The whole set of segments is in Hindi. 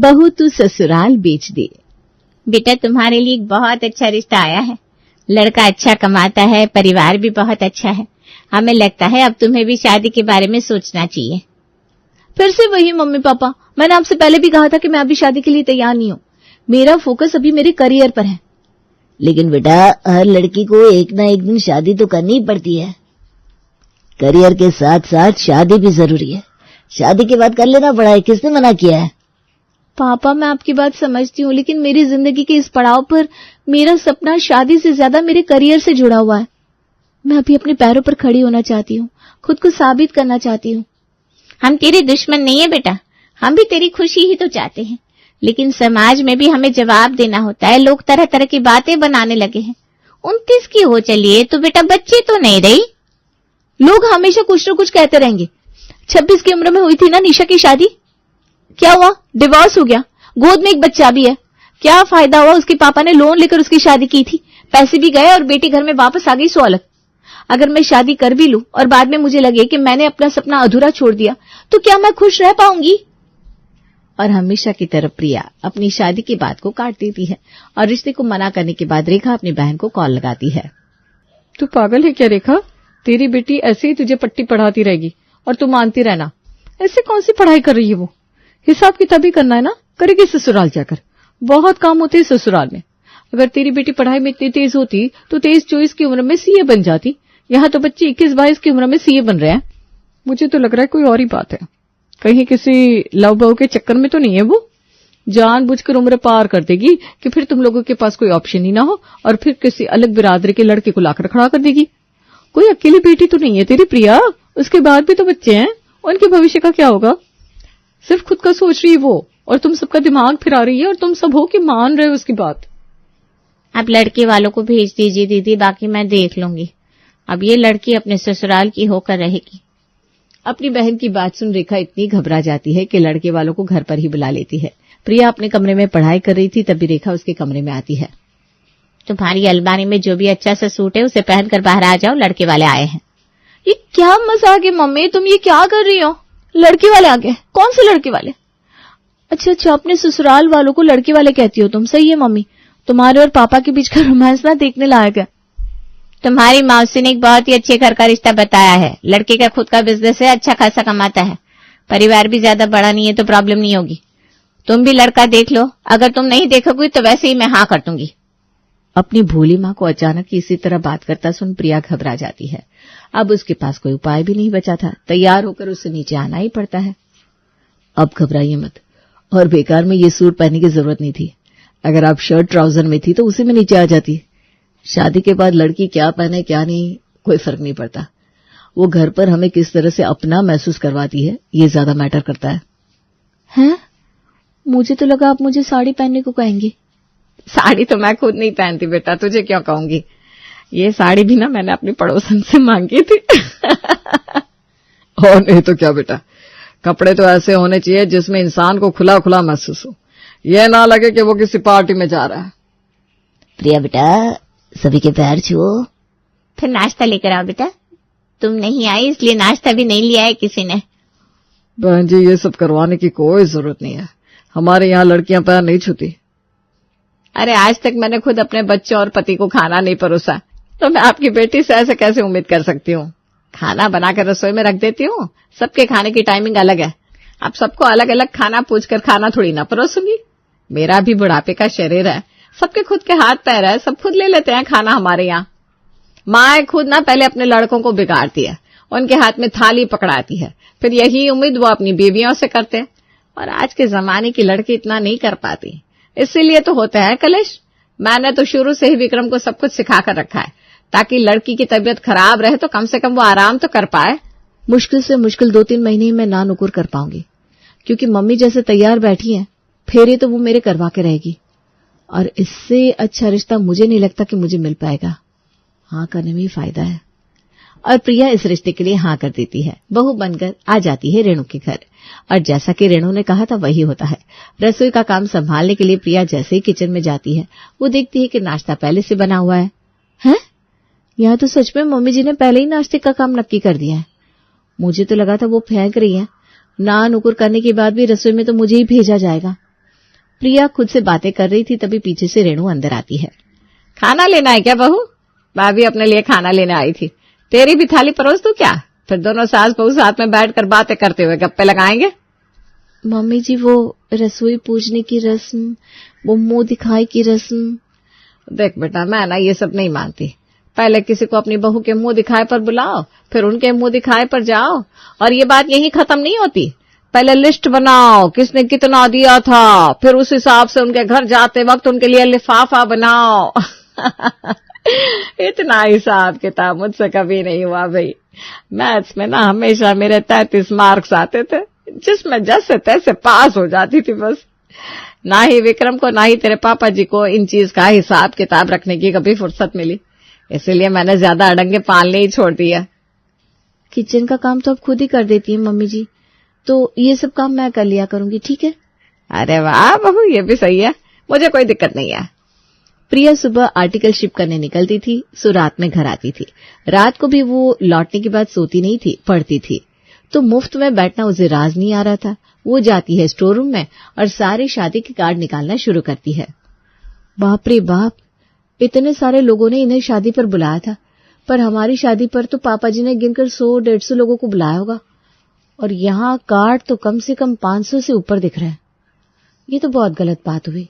बहू तू ससुराल बेच दे। बेटा तुम्हारे लिए एक बहुत अच्छा रिश्ता आया है। लड़का अच्छा कमाता है, परिवार भी बहुत अच्छा है। हमें लगता है अब तुम्हें भी शादी के बारे में सोचना चाहिए। फिर से वही मम्मी पापा, मैंने आपसे पहले भी कहा था कि मैं अभी शादी के लिए तैयार नहीं हूँ। मेरा फोकस अभी मेरे करियर पर है। लेकिन बेटा हर लड़की को एक ना एक दिन शादी तो करनी ही पड़ती है। करियर के साथ साथ शादी भी जरूरी है। शादी के बाद कर लेना पड़ाई, किसने मना किया है? पापा मैं आपकी बात समझती हूँ, लेकिन मेरी जिंदगी के इस पड़ाव पर मेरा सपना शादी से ज्यादा मेरे करियर से जुड़ा हुआ है। मैं अभी अपने पैरों पर खड़ी होना चाहती हूँ, खुद को साबित करना चाहती हूँ। हम तेरे दुश्मन नहीं है बेटा, हम भी तेरी खुशी ही तो चाहते हैं, लेकिन समाज में भी हमें जवाब देना होता है। लोग तरह तरह की बातें बनाने लगे हैं। 29 की हो चलिए तो बेटा बच्चे तो नहीं रही। लोग हमेशा कुछ न कुछ कहते रहेंगे। 26 की उम्र में हुई थी ना निशा की शादी, क्या हुआ? डिवोर्स हो गया, गोद में एक बच्चा भी है। क्या फायदा हुआ? उसके पापा ने लोन लेकर उसकी शादी की थी, पैसे भी गए और बेटी घर में वापस आ गई, सो अलग। अगर मैं शादी कर भी लूं और बाद में मुझे लगे कि मैंने अपना सपना अधूरा छोड़ दिया, तो क्या मैं खुश रह पाऊंगी? और हमेशा की तरह प्रिया अपनी शादी की बात को काट देती है और रिश्ते को मना करने के बाद रेखा अपनी बहन को कॉल लगाती है। तू पागल है क्या रेखा? तेरी बेटी ऐसे ही तुझे पट्टी पढ़ाती रहेगी और तू मानती रहना। ऐसे कौन सी पढ़ाई कर रही है वो? हिसाब किताब ही करना है ना, करेगी ससुराल जाकर। बहुत काम होते हैं ससुराल में। अगर तेरी बेटी पढ़ाई में इतनी तेज होती तो 23-24 की उम्र में सीए बन जाती। यहाँ तो बच्चे 21-22 की उम्र में सीए बन रहे हैं। मुझे तो लग रहा है कोई और ही बात है। कहीं किसी लव बहू के चक्कर में तो नहीं है वो? जानबूझकर उम्र पार कर देगी कि फिर तुम लोगों के पास कोई ऑप्शन ही ना हो और फिर किसी अलग बिरादरी के लड़के को लाकर खड़ा कर देगी। कोई अकेली बेटी तो नहीं है तेरी प्रिया, उसके बाद भी तो बच्चे हैं, उनके भविष्य का क्या होगा? सिर्फ खुद का सोच रही है वो और तुम सबका दिमाग फिरा रही है और तुम सब हो कि मान रहे हो उसकी बात। आप लड़के वालों को भेज दीजिए दीदी, बाकी मैं देख लूंगी। अब ये लड़की अपने ससुराल की होकर रहेगी। अपनी बहन की बात सुन रेखा इतनी घबरा जाती है कि लड़के वालों को घर पर ही बुला लेती है। प्रिया अपने कमरे में पढ़ाई कर रही थी, तभी रेखा उसके कमरे में आती है। तुम्हारी अलमारी में जो भी अच्छा सा सूट है उसे पहनकर बाहर आ जाओ, लड़के वाले आए हैं। ये क्या मजाक है मम्मी, तुम ये क्या कर रही हो? लड़के वाले आ गए? कौन से लड़के वाले? अच्छा, अपने ससुराल वालों को लड़के वाले कहती हो तुम। सही है मम्मी, तुम्हारे और पापा के बीच का रोमांस ना देखने लायक है। तुम्हारी मौसी ने एक बहुत ही अच्छे घर का रिश्ता बताया है। लड़के का खुद का बिजनेस है, अच्छा खासा कमाता है, परिवार भी ज्यादा बड़ा नहीं है, तो प्रॉब्लम नहीं होगी। तुम भी लड़का देख लो, अगर तुम नहीं देखोगी तो वैसे ही मैं हाँ कर दूंगी। अपनी भोली माँ को अचानक इसी तरह बात करता सुन प्रिया घबरा जाती है। अब उसके पास कोई उपाय भी नहीं बचा था, तैयार होकर उसे नीचे आना ही पड़ता है। अब घबराइए मत, और बेकार में ये सूट पहनने की जरूरत नहीं थी। अगर आप शर्ट ट्राउजर में थी तो उसी में नीचे आ जाती। शादी के बाद लड़की क्या पहने क्या नहीं कोई फर्क नहीं पड़ता, वो घर पर हमें किस तरह से अपना महसूस करवाती है ये ज्यादा मैटर करता है। हैं? मुझे तो लगा आप मुझे साड़ी पहनने को कहेंगे। साड़ी तो मैं खुद नहीं पहनती बेटा, तुझे क्यों कहूंगी। ये साड़ी भी ना मैंने अपनी पड़ोसन से मांगी थी। और नहीं तो क्या बेटा, कपड़े तो ऐसे होने चाहिए जिसमें इंसान को खुला खुला महसूस हो, ये ना लगे कि वो किसी पार्टी में जा रहा है। प्रिया बेटा सभी के पैर छुओ। फिर नाश्ता लेकर आओ बेटा। तुम नहीं आई इसलिए नाश्ता भी नहीं लिया है किसी ने। बहन जी ये सब करवाने की कोई जरूरत नहीं है, हमारे यहाँ लड़कियां पैर नहीं छूती। अरे आज तक मैंने खुद अपने बच्चों और पति को खाना नहीं परोसा, तो मैं आपकी बेटी से ऐसे कैसे उम्मीद कर सकती हूँ। खाना बनाकर रसोई में रख देती हूँ, सबके खाने की टाइमिंग अलग है। अब सबको अलग अलग खाना पूछकर खाना थोड़ी ना परोसूंगी। मेरा भी बुढ़ापे का शरीर है, सबके खुद के हाथ पैर है, सब खुद ले लेते हैं खाना हमारे यहाँ। माँ खुद ना पहले अपने लड़कों को बिगाड़ती है, उनके हाथ में थाली पकड़ाती है, फिर यही उम्मीद वो अपनी बीवियों से करते हैं। और आज के जमाने की लड़की इतना नहीं कर पाती, इसीलिए तो होता है कलेश। मैंने तो शुरू से ही विक्रम को सब कुछ सिखा कर रखा है, ताकि लड़की की तबीयत खराब रहे तो कम से कम वो आराम तो कर पाए। मुश्किल से मुश्किल 2-3 महीने ही मैं ना नुकुर कर पाऊंगी, क्योंकि मम्मी जैसे तैयार बैठी है, फेरे तो वो मेरे करवा के रहेगी, और इससे अच्छा रिश्ता मुझे नहीं लगता कि मुझे मिल पाएगा। हाँ करने में ही फायदा है। और प्रिया इस रिश्ते के लिए हाँ कर देती है। बहू बनकर आ जाती है रेणु के घर, और जैसा कि रेणु ने कहा था वही होता है। रसोई का काम संभालने के लिए प्रिया जैसे ही किचन में जाती है, वो देखती है कि नाश्ता पहले से बना हुआ है। हैं? यहाँ तो सच में मम्मी जी ने पहले ही नाश्ते का काम नक्की कर दिया है। मुझे तो लगा था वो फेंक रही है, ना नुकुर करने के बाद भी रसोई में तो मुझे ही भेजा जाएगा। प्रिया खुद से बातें कर रही थी, तभी पीछे से रेणु अंदर आती है। खाना लेना है क्या बहू? भाभी अपने लिए खाना लेने आई थी, तेरी भी थाली परोस दूं क्या? फिर दोनों सास बहू साथ में बैठकर बातें करते हुए गप्पे लगाएंगे। मम्मी जी, वो रसोई पूजने की रस्म, वो मुंह दिखाई की रस्म। देख बेटा, मैं ना ये सब नहीं मानती। पहले किसी को अपनी बहू के मुंह दिखाए पर बुलाओ, फिर उनके मुंह दिखाए पर जाओ, और ये बात यही खत्म नहीं होती। पहले लिस्ट बनाओ किसने कितना दिया था, फिर उस हिसाब से उनके घर जाते वक्त उनके लिए लिफाफा बनाओ। इतना हिसाब किताब मुझसे कभी नहीं हुआ भाई। मैथ्स में ना हमेशा मेरे 33 मार्क्स आते थे, जिसमें जैसे तैसे पास हो जाती थी बस। ना ही विक्रम को ना ही तेरे पापा जी को इन चीज का हिसाब किताब रखने की कभी फुर्सत मिली, इसीलिए मैंने ज्यादा अड़ंगे पालने ही छोड़ दिया। किचन का काम तो अब खुद ही कर देती है मम्मी जी, तो ये सब काम मैं कर लिया करूंगी, ठीक है? अरे वाह बहू, ये भी सही है, मुझे कोई दिक्कत नहीं है। प्रिया सुबह आर्टिकल शिप करने निकलती थी, सो रात में घर आती थी। रात को भी वो लौटने के बाद सोती नहीं थी, पढ़ती थी। तो मुफ्त में बैठना उसे राज नहीं आ रहा था। वो जाती है स्टोर रूम में और सारे शादी के कार्ड निकालना शुरू करती है। बाप रे बाप, इतने सारे लोगों ने इन्हें शादी पर बुलाया था, पर हमारी शादी पर तो पापा जी ने गिनकर 100-150 लोगों को बुलाया होगा, और यहाँ कार्ड तो कम से कम 500 से ऊपर दिख रहे हैं। ये तो बहुत गलत बात हुई।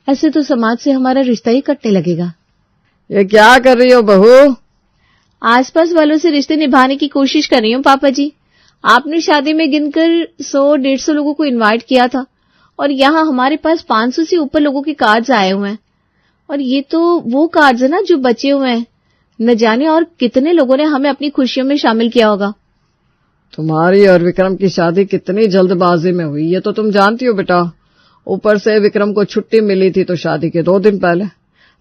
ऐसे तो समाज से हमारा रिश्ता ही कटने लगेगा। ये क्या कर रही हो बहू? आसपास वालों से रिश्ते निभाने की कोशिश कर रही हूँ पापा जी। आपने शादी में गिनकर 100-150 लोगों को इनवाइट किया था, और यहाँ हमारे पास 500 से ऊपर लोगों के कार्ड्स आए हुए हैं, और ये तो वो कार्ड्स है ना जो बचे हुए हैं। न जाने और कितने लोगों ने हमें अपनी खुशियों में शामिल किया होगा। तुम्हारी और विक्रम की शादी कितनी जल्दबाजी में हुई, ये तो तुम जानती हो बेटा। ऊपर से विक्रम को छुट्टी मिली थी तो शादी के 2 दिन पहले।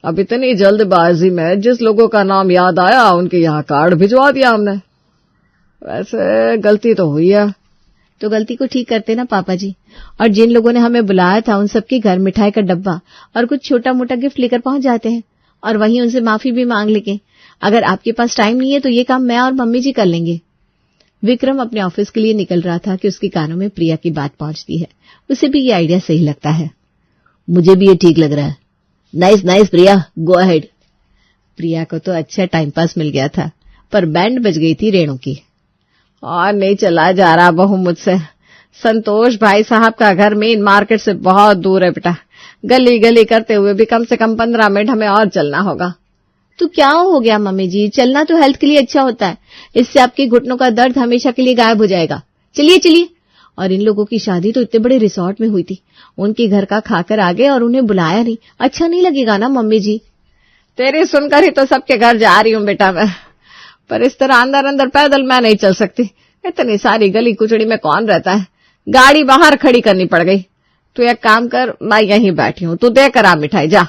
अब इतनी जल्दबाजी में जिस लोगों का नाम याद आया उनके यहाँ कार्ड भिजवा दिया हमने। वैसे गलती तो हुई है। तो गलती को ठीक करते ना पापा जी। और जिन लोगों ने हमें बुलाया था उन सबके घर मिठाई का डब्बा और कुछ छोटा मोटा गिफ्ट लेकर पहुंच जाते हैं, और वहीं उनसे माफी भी मांग लेंगे। अगर आपके पास टाइम नहीं है तो ये काम मैं और मम्मी जी कर लेंगे। विक्रम अपने ऑफिस के लिए निकल रहा था कि उसके कानों में प्रिया की बात पहुंचती है। उसे भी ये आइडिया सही लगता है। मुझे भी ये ठीक लग रहा है। नाइस नाइस प्रिया, गो अहेड। प्रिया को तो अच्छा टाइम पास मिल गया था, पर बैंड बज गई थी रेणु की। और नहीं चला जा रहा बहू मुझसे। संतोष भाई साहब का घर मेन मार्केट से बहुत दूर है बेटा। गली गली करते हुए भी कम से कम 15 मिनट हमें और चलना होगा। तो क्या हो गया मम्मी जी, चलना तो हेल्थ के लिए अच्छा होता है। इससे आपके घुटनों का दर्द हमेशा के लिए गायब हो जाएगा। चलिए चलिए। और इन लोगों की शादी तो इतने बड़े रिसोर्ट में हुई थी, उनके घर का खाकर आ गए और उन्हें बुलाया नहीं। अच्छा नहीं लगेगा ना मम्मी जी? तेरी सुनकर ही तो सबके घर जा रही हूँ बेटा मैं, पर इस तरह अंदर अंदर पैदल मैं नहीं चल सकती। इतनी सारी गली कुचड़ी में कौन रहता है, गाड़ी बाहर खड़ी करनी पड़ गई। तू एक काम कर, मैं यहीं बैठी हूँ, तू देकर आ मिठाई, जा।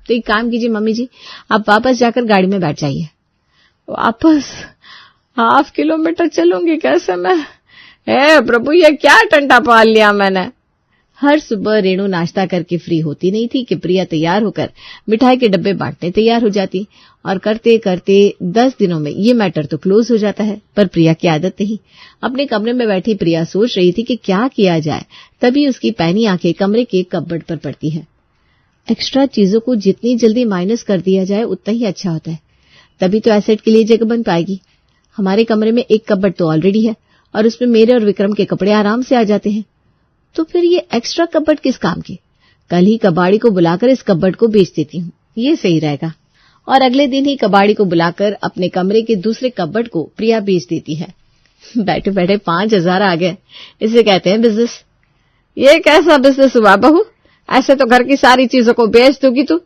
तो एक काम कीजिए मम्मी जी, आप वापस जाकर गाड़ी में बैठ जाइए। वापस 1/2 किलोमीटर चलूंगी कैसे मैं? हे प्रभु, ये क्या टंटा पाल लिया मैंने। हर सुबह रेणु नाश्ता करके फ्री होती नहीं थी कि प्रिया तैयार होकर मिठाई के डब्बे बांटने तैयार हो जाती, और करते करते 10 दिनों में ये मैटर तो क्लोज हो जाता है। पर प्रिया की आदत नहीं। अपने कमरे में बैठी प्रिया सोच रही थी कि क्या किया जाए, तभी उसकी पैनी आंखें कमरे के कपबोर्ड पर पड़ती है। एक्स्ट्रा चीजों को जितनी जल्दी माइनस कर दिया जाए उतना ही अच्छा होता है, तभी तो एसेट के लिए जगह बन पाएगी। हमारे कमरे में एक कपबोर्ड तो ऑलरेडी है, और उसमें मेरे और विक्रम के कपड़े आराम से आ जाते हैं। तो फिर ये एक्स्ट्रा कपबोर्ड किस काम के? कल ही कबाड़ी को बुलाकर इस कपबोर्ड को बेच देती हूँ, ये सही रहेगा। और अगले दिन ही कबाड़ी को बुलाकर अपने कमरे के दूसरे कपबोर्ड को प्रिया बेच देती है। बैठे बैठे 5000 आ गए। इसे कहते हैं बिजनेस। ये कैसा बिजनेस हुआ बहू? ऐसे तो घर की सारी चीजों को बेच दोगी तू,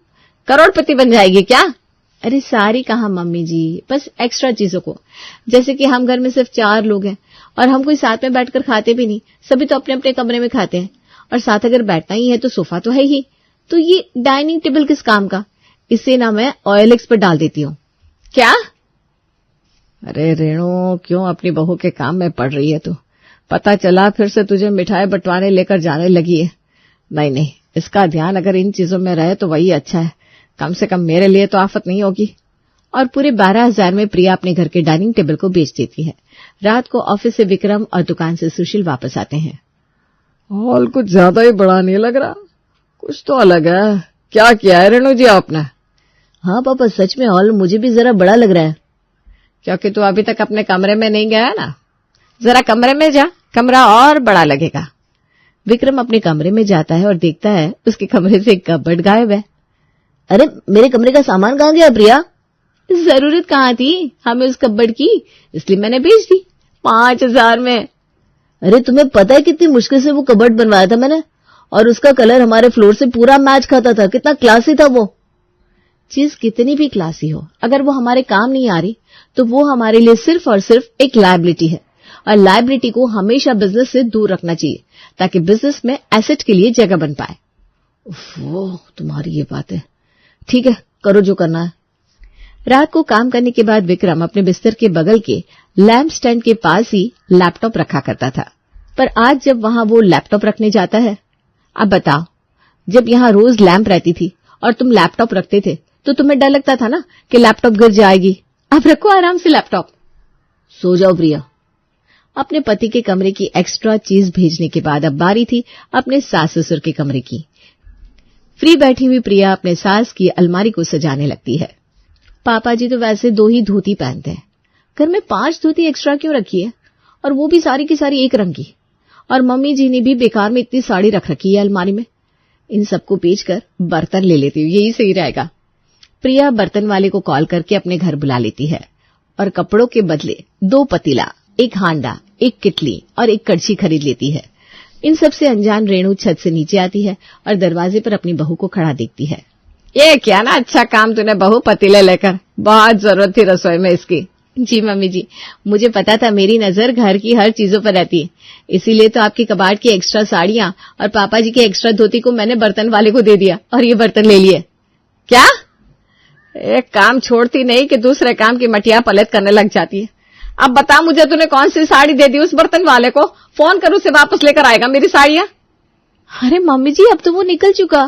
करोड़पति बन जाएगी क्या? अरे सारी कहाँ मम्मी जी, बस एक्स्ट्रा चीजों को। जैसे कि हम घर में सिर्फ 4 लोग हैं और हम कोई साथ में बैठकर खाते भी नहीं, सभी तो अपने अपने कमरे में खाते हैं। और साथ अगर बैठना ही है तो सोफा तो है ही, तो ये डाइनिंग टेबल किस काम का? इसे ना मैं OLX पर डाल देती हूँ। क्या? अरे रेणु, क्यों अपनी बहू के काम में पड़ रही है तू? पता चला फिर से तुझे मिठाई बंटवाने लेकर जाने लगी है। नहीं नहीं, इसका ध्यान अगर इन चीजों में रहे तो वही अच्छा है, कम से कम मेरे लिए तो आफत नहीं होगी। और पूरे 12,000 में प्रिया अपने घर के डाइनिंग टेबल को बेच देती है। रात को ऑफिस से विक्रम और दुकान से सुशील वापस आते हैं। हॉल कुछ ज्यादा ही बड़ा नहीं लग रहा, कुछ तो अलग है। क्या किया है रेणु जी आपने? हाँ पापा, सच में हॉल मुझे भी जरा बड़ा लग रहा है। क्योंकि तू अभी तक अपने कमरे में नहीं गया ना, जरा कमरे में जा, कमरा और बड़ा लगेगा। विक्रम अपने कमरे में जाता है और देखता है उसके कमरे से एक कबर्ड गायब है। अरे मेरे कमरे का सामान कहाँ गया प्रिया? जरूरत कहाँ थी हमें उस कबर्ड की, इसलिए मैंने बेच दी 5,000 में। अरे तुम्हें पता है कितनी मुश्किल से वो कबर्ड बनवाया था मैंने, और उसका कलर हमारे फ्लोर से पूरा मैच खाता था। कितना क्लासी था वो। चीज कितनी भी क्लासी हो, अगर वो हमारे काम नहीं आ रही तो वो हमारे लिए सिर्फ और सिर्फ एक लायबिलिटी है, और लायबिलिटी को हमेशा बिजनेस से दूर रखना चाहिए ताकि बिजनेस में एसेट के लिए जगह बन पाए। वो तुम्हारी ये बात है। ठीक है, करो जो करना है। रात को काम करने के बाद विक्रम अपने बिस्तर के बगल के लैंप स्टैंड के पास ही लैपटॉप रखा करता था, पर आज जब वहां वो लैपटॉप रखने जाता है, अब बताओ, जब यहाँ रोज लैंप रहती थी और तुम लैपटॉप रखते थे तो तुम्हें डर लगता था ना कि लैपटॉप गिर जाएगी। अब रखो आराम से लैपटॉप। सो जाओ प्रिया। अपने पति के कमरे की एक्स्ट्रा चीज भेजने के बाद अब बारी थी अपने सास ससुर के कमरे की। फ्री बैठी हुई प्रिया अपने सास की अलमारी को सजाने लगती है। पापा जी तो वैसे 2 ही धोती पहनते हैं, घर में 5 धोती एक्स्ट्रा क्यों रखी है, और वो भी सारी की सारी एक रंग की। और मम्मी जी ने भी बेकार में इतनी साड़ी रख रखी है अलमारी में। इन सबको बेचकर बर्तन ले लेती हूँ, यही सही रहेगा। प्रिया बर्तन वाले को कॉल करके अपने घर बुला लेती है और कपड़ों के बदले 2 पतीला, 1 हांडा, 1 किटली और 1 कड़छी खरीद लेती है। इन सब से अनजान रेणु छत से नीचे आती है और दरवाजे पर अपनी बहू को खड़ा देखती है। ये क्या ना अच्छा काम तूने बहू पतीले लेकर, बहुत जरूरत थी रसोई में इसकी। जी मम्मी जी, मुझे पता था मेरी नजर घर की हर चीजों पर रहती है, इसीलिए तो आपके कबाड़ की एक्स्ट्रा साड़ियां और पापा जी की एक्स्ट्रा धोती को मैंने बर्तन वाले को दे दिया और ये बर्तन ले लिए। क्या? एक काम छोड़ती नहीं कि दूसरे काम की मटिया पलट करने लग जाती है। अब बता मुझे, तूने कौन सी साड़ी दे दी उस बर्तन वाले को? फोन कर, उसे वापस लेकर आएगा मेरी साड़ियां। अरे मम्मी जी, अब तो वो निकल चुका,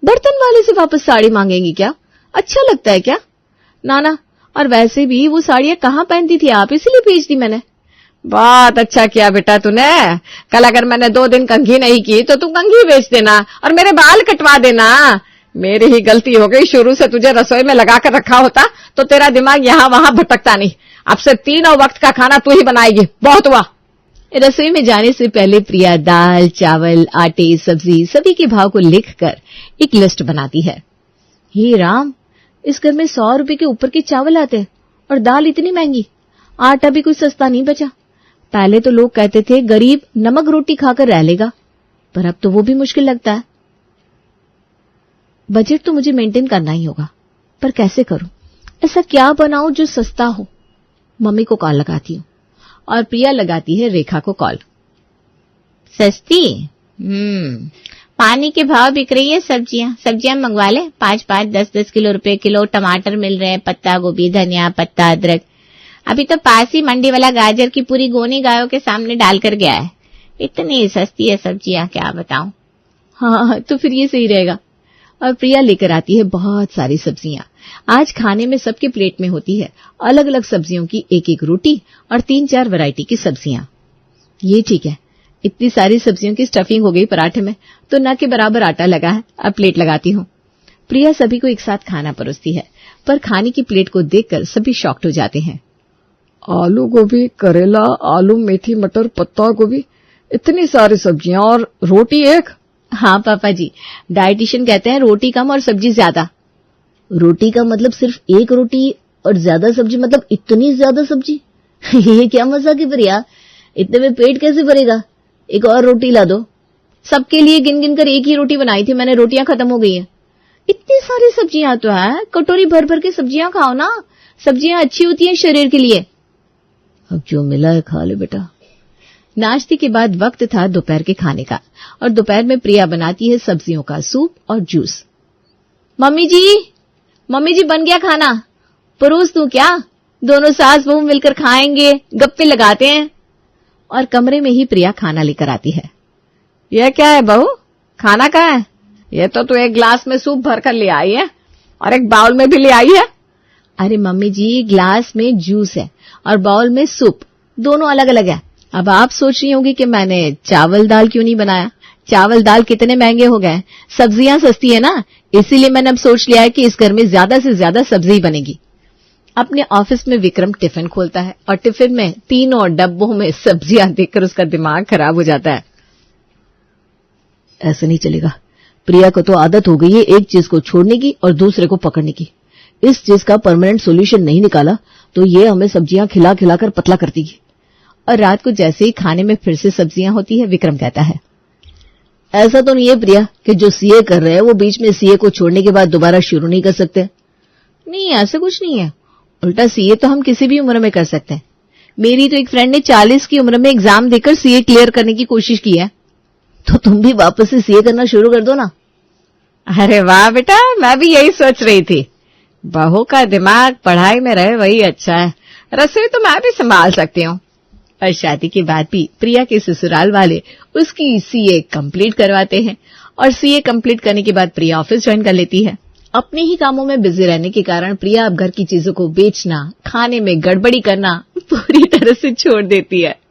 बर्तन वाले से वापस साड़ी मांगेंगी क्या? अच्छा लगता है क्या? नाना, और वैसे भी वो साड़ियां कहाँ पहनती थी आप, इसीलिए भेज दी मैंने। बहुत अच्छा किया बेटा तूने। कल अगर मैंने 2 दिन कंघी नहीं की तो तू कंघी बेच देना और मेरे बाल कटवा देना। मेरी ही गलती हो गई, शुरू से तुझे रसोई में लगा कर रखा होता तो तेरा दिमाग यहाँ वहां भटकता नहीं। अब से 3 वक्त का खाना तू ही बनाएगी, बहुत हुआ। रसोई में जाने से पहले प्रिया दाल, चावल, आटे, सब्जी सभी के भाव को लिखकर एक लिस्ट बनाती है। हे राम, इस घर में 100 रुपए के ऊपर के चावल आते हैं और दाल इतनी महंगी, आटा भी कुछ सस्ता नहीं बचा। पहले तो लोग कहते थे गरीब नमक रोटी खाकर रह लेगा, पर अब तो वो भी मुश्किल लगता है। बजट तो मुझे मेंटेन करना ही होगा, पर कैसे करूं? ऐसा क्या बनाऊं जो सस्ता हो? मम्मी को कॉल लगाती हूँ और प्रिया लगाती है रेखा को कॉल। सस्ती? पानी के भाव बिक रही है सब्जियां मंगवा ले। 5-5, 10-10 किलो रुपए किलो टमाटर मिल रहे हैं, पत्ता गोभी, धनिया पत्ता, अदरक। अभी तो पास ही मंडी वाला गाजर की पूरी गोनी गायों के सामने डालकर गया है। इतनी सस्ती है सब्जियां, क्या बताऊं। हाँ, तो फिर ये सही रहेगा। और प्रिया लेकर आती है बहुत सारी सब्जियां। आज खाने में सबके प्लेट में होती है अलग अलग सब्जियों की 1-1 रोटी और 3-4 वैरायटी की सब्जियां। ये ठीक है, इतनी सारी सब्जियों की स्टफिंग हो गई पराठे में तो न के बराबर आटा लगा है। अब प्लेट लगाती हूँ। प्रिया सभी को एक साथ खाना परोसती है, पर खाने की प्लेट को देखकर सभी शॉक्ड हो जाते हैं। आलू गोभी, करेला, आलू, मेथी, मटर, पत्ता गोभी, इतनी सारी सब्जियां और रोटी 1। हाँ पापा जी, डाइटिशियन कहते हैं रोटी कम और सब्जी ज्यादा। रोटी का मतलब सिर्फ 1 रोटी और ज्यादा सब्जी मतलब इतनी ज्यादा सब्जी? ये क्या मजाक है प्रिया, इतने में पेट कैसे भरेगा? 1 और रोटी ला दो। सबके लिए गिन गिन कर 1 ही रोटी बनाई थी मैंने, रोटियां खत्म हो गई हैं। इतनी सारी सब्जियां तो है, कटोरी भर भर के सब्जियां खाओ ना, सब्जियां अच्छी होती हैं शरीर के लिए। अब जो मिला है खा ले बेटा। नाश्ते के बाद वक्त था दोपहर के खाने का, और दोपहर में प्रिया बनाती है सब्जियों का सूप और जूस। मम्मी जी बन गया खाना, परोस दूं क्या? दोनों सास बहू मिलकर खाएंगे, गप्पे लगाते हैं। और कमरे में ही प्रिया खाना लेकर आती है। ये क्या है बहू, खाना कहाँ है? ये तो तू 1 गिलास में सूप भर कर ले आई है और 1 बाउल में भी ले आई है। अरे मम्मी जी, ग्लास में जूस है और बाउल में सूप, दोनों अलग अलग है। अब आप सोच रही होंगी कि मैंने चावल दाल क्यों नहीं बनाया। चावल दाल कितने महंगे हो गए, सब्जियां सस्ती है ना, इसीलिए मैंने अब सोच लिया है कि इस घर में ज्यादा से ज्यादा सब्जी बनेगी। अपने ऑफिस में विक्रम टिफिन खोलता है और टिफिन में 3 डब्बों में सब्जियां देखकर उसका दिमाग खराब हो जाता है। ऐसे नहीं चलेगा, प्रिया को तो आदत हो गई है एक चीज को छोड़ने की और दूसरे को पकड़ने की। इस चीज का परमानेंट सॉल्यूशन नहीं निकाला तो ये हमें सब्जियां खिला खिलाकर पतला कर देगी। और रात को जैसे ही खाने में फिर से सब्जियां होती है, विक्रम कहता है, ऐसा तो नहीं है प्रिया कि जो सीए कर रहे हैं वो बीच में सीए को छोड़ने के बाद दोबारा शुरू नहीं कर सकते। नहीं, ऐसा कुछ नहीं है, उल्टा सीए तो हम किसी भी उम्र में कर सकते हैं। मेरी तो एक फ्रेंड ने 40 की उम्र में एग्जाम देकर सीए क्लियर करने की कोशिश की है। तो तुम भी वापस से सीए करना शुरू कर दो ना। अरे वाह बेटा, मैं भी यही सोच रही थी। बहू का दिमाग पढ़ाई में रहे वही अच्छा है, रसोई तो मैं भी संभाल सकती हूँ। और शादी के बाद भी प्रिया के ससुराल वाले उसकी सीए कंप्लीट करवाते हैं और सीए कंप्लीट करने के बाद प्रिया ऑफिस ज्वाइन कर लेती है। अपने ही कामों में बिजी रहने के कारण प्रिया अब घर की चीजों को बेचना, खाने में गड़बड़ी करना पूरी तरह से छोड़ देती है।